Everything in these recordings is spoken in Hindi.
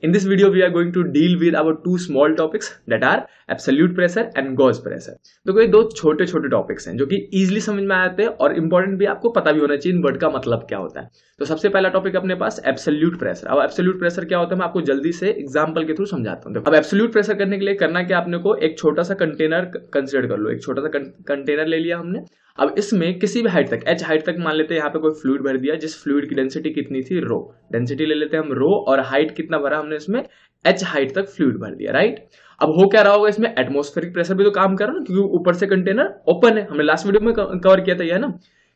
In this video, we are going to deal with our two small topics that are absolute pressure and gauge pressure. तो ये दो छोटे छोटे टॉपिक्स हैं जो कि इजीली समझ में आते हैं और इंपॉर्टेंट भी आपको पता भी होना चाहिए इन वर्ड का मतलब क्या होता है। तो सबसे पहला टॉपिक अपने पास एब्सोल्यूट प्रेशर। अब एब्सोल्यूट प्रेशर क्या होता है मैं आपको जल्दी से एग्जांपल के थ्रू समझाता हूँ। अब एब्सोल्यूट प्रेशर करने के लिए करना क्या, आपने को एक छोटा सा कंटेनर कंसिडर कर लो। एक छोटा सा कंटेनर ले लिया हमने। अब इसमें किसी भी हाइट तक, h हाइट तक मान लेते हैं, यहाँ पे कोई फ्लूइड भर दिया जिस फ्लूइड की डेंसिटी कितनी थी, रो। डेंसिटी ले लेते हैं हम रो, और हाइट कितना भरा हमने इसमें, h हाइट तक फ्लूइड भर दिया, राइट। अब हो क्या रहा होगा इसमें, एटमॉस्फेरिक प्रेशर भी तो काम कर रहा है ना, क्योंकि ऊपर से कंटेनर ओपन है। हमने लास्ट वीडियो में कवर किया था यह ना,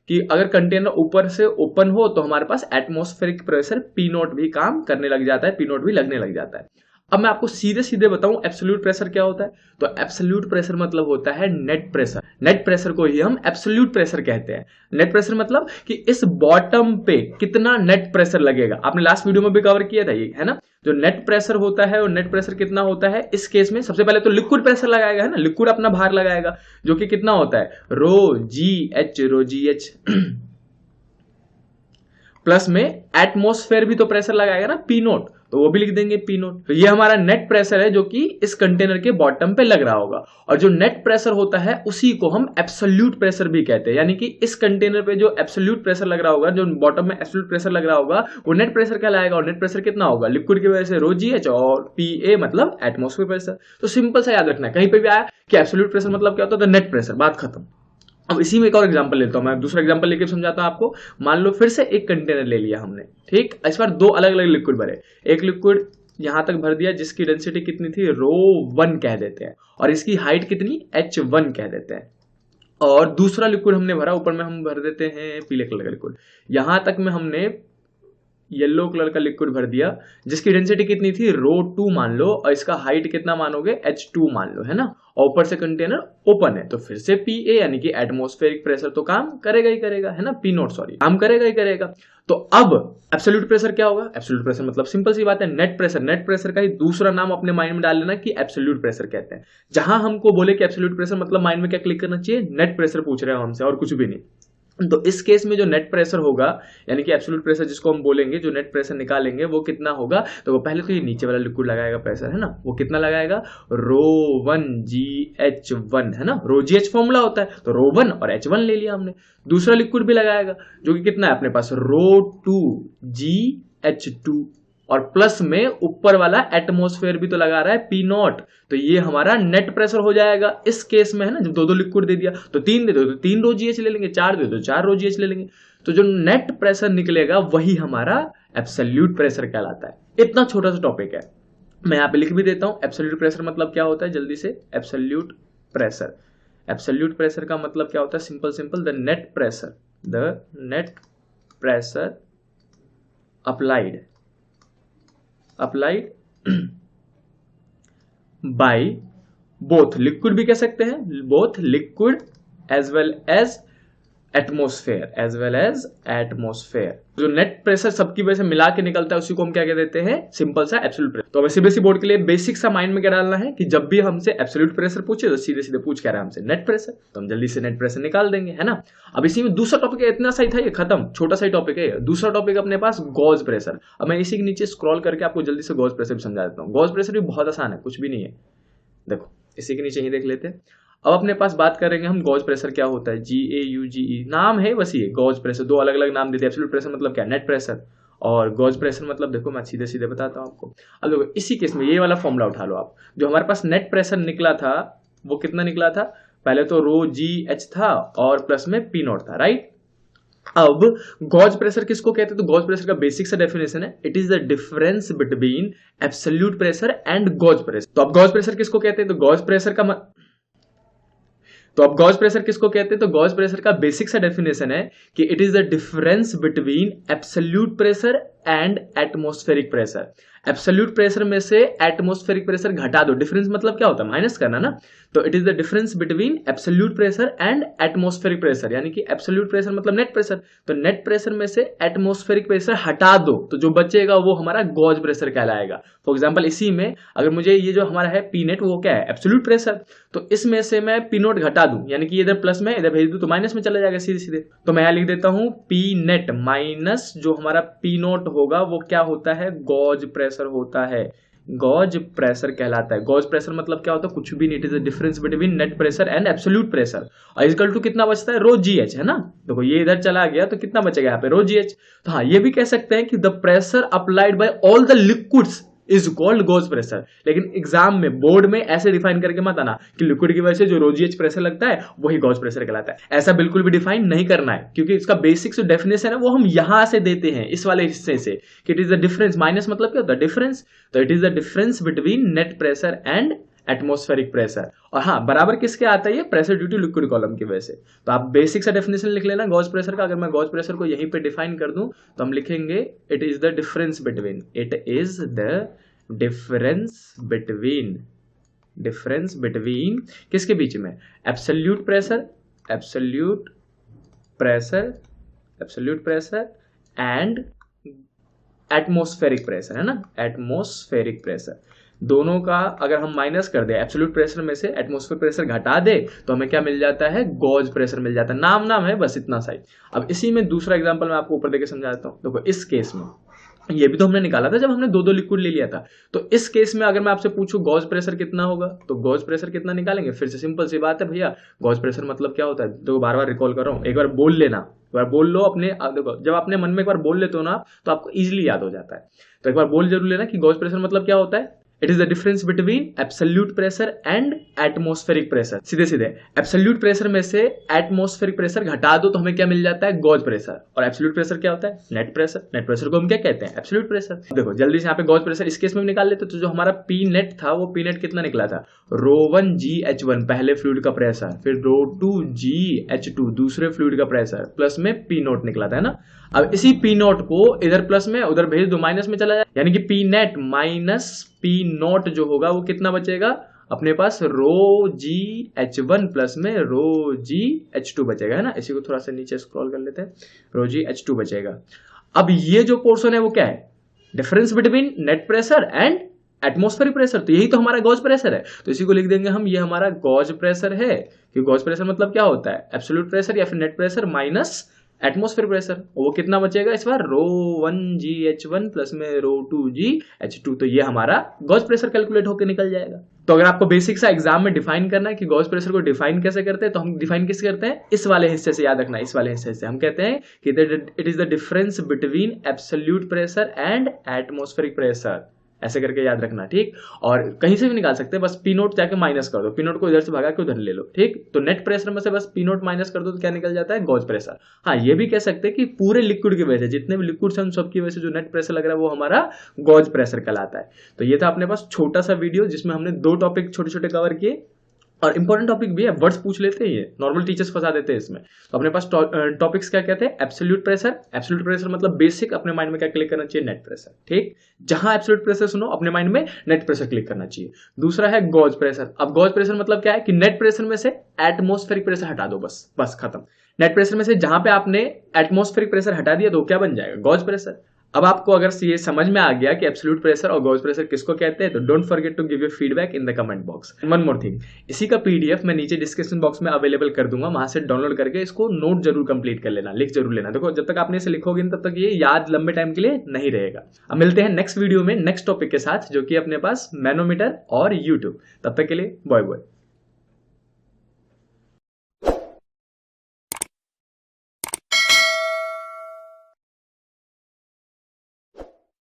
कि अगर कंटेनर ऊपर से ओपन हो तो हमारे पास एटमॉस्फेरिक प्रेशर पी नॉट भी काम करने लग जाता है, पी नॉट भी लगने लग जाता है। अब मैं आपको सीधे सीधे बताऊं एब्सोल्यूट प्रेशर क्या होता है। तो एब्सोल्यूट प्रेशर मतलब होता है नेट प्रेशर। नेट प्रेशर को ही हम एब्सोल्यूट प्रेशर कहते हैं। नेट प्रेशर मतलब कि इस बॉटम पे कितना नेट प्रेशर लगेगा। आपने लास्ट वीडियो में भी कवर किया था ये, है ना। जो नेट प्रेशर होता है और नेट प्रेशर कितना होता है इस केस में, सबसे पहले तो लिक्विड प्रेशर लगाएगा, है ना। लिक्विड अपना भार लगाएगा जो कि कितना होता है, रो जी एच प्लस में एटमॉस्फेयर भी तो प्रेशर लगाएगा ना, पी नोट, तो वो भी लिख देंगे पी नोट। तो ये हमारा नेट प्रेशर है जो कि इस कंटेनर के बॉटम पे लग रहा होगा। और जो नेट प्रेशर होता है उसी को हम एब्सोल्यूट प्रेशर भी कहते हैं। यानी कि इस कंटेनर पे जो एब्सोल्यूट प्रेशर लग रहा होगा, जो बॉटम में एब्सोल्यूट प्रेशर लग रहा होगा, वो नेट प्रेशर कहलाएगा। और नेट प्रेशर कितना होगा, लिक्विड की वजह से रो जी एच और पी ए मतलब एटमॉस्फेयर प्रेशर। तो सिंपल सा याद रखना है, कहीं पे भी आया कि एब्सोल्यूट प्रेशर मतलब क्या होता है, तो नेट प्रेशर, बात खत्म। अब इसी में एक और एग्जांपल लेता हूं मैं, दूसरा एग्जांपल लेके समझाता हूं आपको। मान लो फिर से एक कंटेनर ले लिया हमने, ठीक। इस बार दो अलग अलग लिक्विड भरे। एक लिक्विड यहां तक भर दिया जिसकी डेंसिटी कितनी थी, रो 1 कह देते हैं, और इसकी हाइट कितनी, h1 कह देते हैं। और दूसरा लिक्विड हमने भरा, ऊपर में हम भर देते हैं पीले कलर का लिक्विड। यहां तक में हमने येलो कलर का लिक्विड भर दिया जिसकी डेंसिटी कितनी थी, रो 2 मान लो, और इसका हाइट कितना मानोगे, h2 मान लो, है ना। और ऊपर से कंटेनर ओपन है, तो फिर से Pa यानी कि एटमॉस्फेरिक प्रेशर तो काम करेगा ही करेगा, है ना, पी नॉट सॉरी, काम करेगा ही करेगा। तो अब एब्सोल्यूट प्रेशर क्या होगा, एब्सोल्यूट प्रेशर मतलब सिंपल सी बात है नेट प्रेशर। नेट प्रेशर का ही दूसरा नाम अपने माइंड में डाल लेना कि एब्सोल्यूट प्रेशर कहते हैं। जहां हमको बोले कि एब्सोल्यूट प्रेशर मतलब माइंड में क्या क्लिक करना चाहिए, नेट प्रेशर पूछ रहे हो हमसे और कुछ भी नहीं। तो इस केस में जो नेट प्रेशर होगा, यानी कि एब्सोल्यूट प्रेशर जिसको हम बोलेंगे, जो नेट प्रेशर निकालेंगे वो कितना होगा, तो वो पहले तो ये नीचे वाला लिक्विड लगाएगा प्रेशर, है ना। वो कितना लगाएगा, रो 1 GH1, है ना। रो GH फॉर्मूला होता है, तो रो 1 और H1 ले लिया हमने। दूसरा लिक्विड भी लगाएगा जो कि कितना है अपने पास, रो 2 GH2, और प्लस में ऊपर वाला एटमॉस्फेयर भी तो लगा रहा है पी नॉट। तो ये हमारा नेट प्रेशर हो जाएगा इस केस में, है ना। जब दो लिक्विड दे दिया तो 3 दे दो तो 3 रो जीएच ले लेंगे, 4 दे दो 4 रो जीएच ले लेंगे। तो जो नेट प्रेशर निकलेगा वही हमारा एब्सोल्यूट प्रेशर कहलाता है। इतना छोटा सा टॉपिक है, मैं यहाँ पे लिख भी देता हूं। एब्सोल्यूट प्रेशर मतलब क्या होता है, जल्दी से। एब्सोल्यूट प्रेशर, एब्सोल्यूट प्रेशर का मतलब क्या होता है, simple the net pressure applied by both liquid भी कह सकते हैं, both liquid as well as atmosphere. जो नेट प्रेशर सबकी वजह से मिला के निकलता है उसी को हम क्या कह देते हैं, सिंपल सा एब्सोल्यूट प्रेशर। तो हमें सीबीएसई बोर्ड के लिए बेसिक सा माइंड में क्या डालना है कि जब भी हमसे एब्सोल्यूट प्रेशर पूछे तो सीधे सीधे पूछ कह रहा है हमसे नेट प्रेशर, तो हम जल्दी से नेट प्रेशर निकाल देंगे, है ना। अब इसी में दूसरा टॉपिक इतना सही था, ये खत्म, छोटा सा टॉपिक है। दूसरा टॉपिक अपने पास गॉज प्रेशर। अब मैं इसी के नीचे स्क्रॉल करके आपको जल्दी से गॉज प्रेशर भी समझा देता हूँ। गॉज प्रेशर भी बहुत आसान है, कुछ भी नहीं है। देखो इसी के नीचे ही देख लेते हैं। अब अपने पास बात करेंगे हम गॉज प्रेशर क्या होता है, GAUGE नाम है बस, ये गॉज प्रेशर। दो अलग अलग नाम देते हैं। एब्सोल्यूट प्रेशर मतलब क्या, नेट प्रेशर, और गॉज प्रेशर मतलब देखो मैं सीधे सीधे बताता हूं आपको। अब देखो इसी केस में ये वाला फॉर्मूला उठा लो आप। जो हमारे पास नेट प्रेशर निकला था वो कितना निकला था, पहले तो रो GH था और प्लस में पी नॉट था, राइट। अब गॉज प्रेशर किसको कहते हैं, तो गॉज प्रेशर का बेसिक सा डेफिनेशन है, it is the difference between absolute pressure and gauge pressure. तो अब गॉज प्रेशर किसको कहते हैं, तो गॉज प्रेशर का बेसिक सा डेफिनेशन है कि it is the difference between absolute pressure and atmospheric pressure. Absolute pressure में से एटमॉस्फेरिक प्रेशर घटा दो, डिफरेंस मतलब क्या होता है, माइनस करना ना। तो it is the difference between absolute pressure and atmospheric pressure, यानी कि एब्सोल्यूट प्रेशर मतलब नेट प्रेशर, तो नेट प्रेशर में से एटमॉस्फेरिक प्रेशर हटा दो तो जो बचेगा वो हमारा गॉज प्रेशर कहलाएगा। फॉर एग्जांपल इसी में अगर मुझे ये जो हमारा है पी नेट वो क्या है एब्सोल्यूट प्रेशर, तो इसमें से मैं पी नोट घटा दूं यानी कि इधर प्लस में इधर भेज दूं तो माइनस में चला जाएगा सीधे सीधे, तो मैं यहां लिख देता हूं पी नेट माइनस जो हमारा पी नोट होगा वो क्या होता है गॉज प्रेशर होता है, गॉज प्रेशर कहलाता है। गॉज प्रेशर मतलब क्या होता है कुछ भी नहीं, it is the difference between net pressure and absolute pressure, और इक्वल टू कितना बचता है रो जी एच, है ना। देखो ये इधर चला गया तो कितना बचेगा यहाँ पे रो जी एच। तो हाँ ये भी कह सकते हैं कि the pressure applied by all the liquids is called gauge pressure, लेकिन एग्जाम में बोर्ड में ऐसे डिफाइन करके मत आना कि लिक्विड की वजह से जो रो जी एच प्रेशर लगता है वही गॉज प्रेशर कहलाता है, ऐसा बिल्कुल भी डिफाइन नहीं करना है, क्योंकि इसका बेसिक जो डेफिनेशन है वो हम यहां से देते हैं इस वाले हिस्से से कि it is the difference, minus मतलब क्या होता है डिफरेंस, तो it is the difference between net pressure and atmospheric pressure. और हाँ बराबर किसके आता है ये pressure due to liquid column की वजह से। तो आप बेसिक सा डेफिनेशन लिख लेना गॉज प्रेशर का। अगर मैं गॉज प्रेशर को यहीं पे डिफाइन कर दूं तो हम लिखेंगे it is the difference between, it is the difference between किसके बीच में absolute pressure and atmospheric pressure, है ना, एटमॉस्फेरिक प्रेशर दोनों का अगर हम माइनस कर दे एब्सोल्यूट प्रेशर में से एटमॉस्फेरिक प्रेशर घटा दे तो हमें क्या मिल जाता है गॉज प्रेशर मिल जाता है। नाम है बस इतना सा ही। अब इसी में दूसरा एग्जांपल मैं आपको ऊपर देके समझाता हूं। देखो इस केस में ये भी तो हमने निकाला था जब हमने दो लिक्विड ले लिया था, तो इस केस में अगर मैं आपसे पूछूं गॉज प्रेशर कितना होगा तो गॉज प्रेशर कितना निकालेंगे, फिर से सिंपल सी बात है भैया गॉज प्रेशर मतलब क्या होता है, तो बार बार रिकॉल कर रहा हूं, एक बार बोल लेना, एक बार बोल लो अपने, देखो जब अपने मन में एक बार बोल लेते हो ना तो आपको इजीली याद हो जाता है, तो एक बार बोल जरूर लेना कि गॉज प्रेशर मतलब क्या होता है, it is the difference between absolute pressure and atmospheric pressure. सीधे सीधे एब्सोल्यूट प्रेशर में से एटमॉस्फेरिक प्रेशर घटा दो तो हमें क्या मिल जाता है गॉज प्रेशर, और एब्सोल्यूट प्रेशर क्या होता है नेट प्रेशर, नेट प्रेशर को हम क्या कहते हैं एब्सोल्यूट प्रेशर। देखो जल्दी से यहाँ पे गॉज प्रेशर इस केस में निकाल लेते तो जो हमारा पी नेट था वो पी नेट कितना निकला था रो1 GH1 पहले फ्लूइड का प्रेशर, फिर रो2 GH2 दूसरे फ्लूइड का प्रेशर, प्लस में पी नोट निकला था, है ना। अब इसी पी नोट को इधर प्लस में उधर भेज दो माइनस में चला जाए, यानी कि P net minus P note जो होगा वो कितना बचेगा अपने पास रो GH1 प्लस में रो GH2 बचेगा, है ना। इसी को थोड़ा सा नीचे स्क्रॉल कर लेते हैं, रो GH2 बचेगा। अब ये जो पोर्शन है वो क्या है difference between net pressure and atmospheric pressure, तो यही तो हमारा गॉज प्रेशर है, तो इसी को लिख देंगे हम ये हमारा गॉज प्रेशर है, कि गॉज प्रेशर मतलब क्या होता है एब्सोल्यूट प्रेशर या फिर net pressure minus atmospheric pressure, वो कितना बचेगा इस बार रो1 GH1 प्लस में रो2 GH2, तो ये हमारा गॉज प्रेशर कैलकुलेट होकर निकल जाएगा। तो अगर आपको बेसिक सा एग्जाम में डिफाइन करना है कि गॉज प्रेशर को डिफाइन कैसे करते हैं तो हम डिफाइन किस करते हैं इस वाले हिस्से से, याद रखना इस वाले हिस्से से हम कहते हैं कि it is the difference between absolute pressure and atmospheric pressure, ऐसे करके याद रखना, ठीक। और कहीं से भी निकाल सकते हैं, बस पी नोट जाके माइनस कर दो, पी नोट को इधर से भगा के उधर ले लो, ठीक। तो नेट प्रेशर में से बस पी नोट माइनस कर दो तो क्या निकल जाता है गॉज प्रेशर। हाँ ये भी कह सकते हैं कि पूरे लिक्विड की वजह से जितने भी लिक्विड्स हैं उन सब की वजह से जो नेट प्रेशर लग रहा है वो हमारा गॉज प्रेशर कहलाता है। तो ये था अपने पास छोटा सा वीडियो जिसमें हमने दो टॉपिक छोटे छोटे कवर किए, और इंपॉर्टेंट टॉपिक भी है, वर्ड्स पूछ लेते हैं ये नॉर्मल टीचर्स फंसा देते हैं इसमें। तो अपने पास टॉपिक्स क्या कहते हैं एब्सोल्यूट प्रेशर मतलब बेसिक अपने माइंड में क्या क्लिक करना चाहिए नेट प्रेशर, ठीक। जहां एब्सोल्यूट प्रेशर सुनो अपने माइंड में नेट प्रेशर क्लिक करना चाहिए। दूसरा है गॉज प्रेशर। अब गॉज प्रेशर मतलब क्या है कि नेट प्रेशर में से एटमॉस्फेरिक प्रेशर हटा दो, बस खत्म। नेट प्रेशर में से जहां पे आपने एटमॉस्फेरिक प्रेशर हटा दिया तो क्या बन जाएगा गॉज प्रेशर। अब आपको अगर ये समझ में आ गया कि एब्सोल्यूट प्रेशर और गॉज प्रेशर किसको कहते हैं तो don't forget to give your feedback in the comment box. One more thing, इसी का पीडीएफ मैं नीचे डिस्क्रिप्शन बॉक्स में अवेलेबल कर दूंगा, वहां से डाउनलोड करके इसको नोट जरूर कंप्लीट कर लेना, लिख जरूर लेना। देखो जब तक आपने इसे लिखोगे तब तक ये याद लंबे टाइम के लिए नहीं रहेगा। अब मिलते हैं नेक्स्ट वीडियो में नेक्स्ट टॉपिक के साथ जो कि अपने पास मैनोमीटर और यूट्यूब। तब तक के लिए बाय बाय।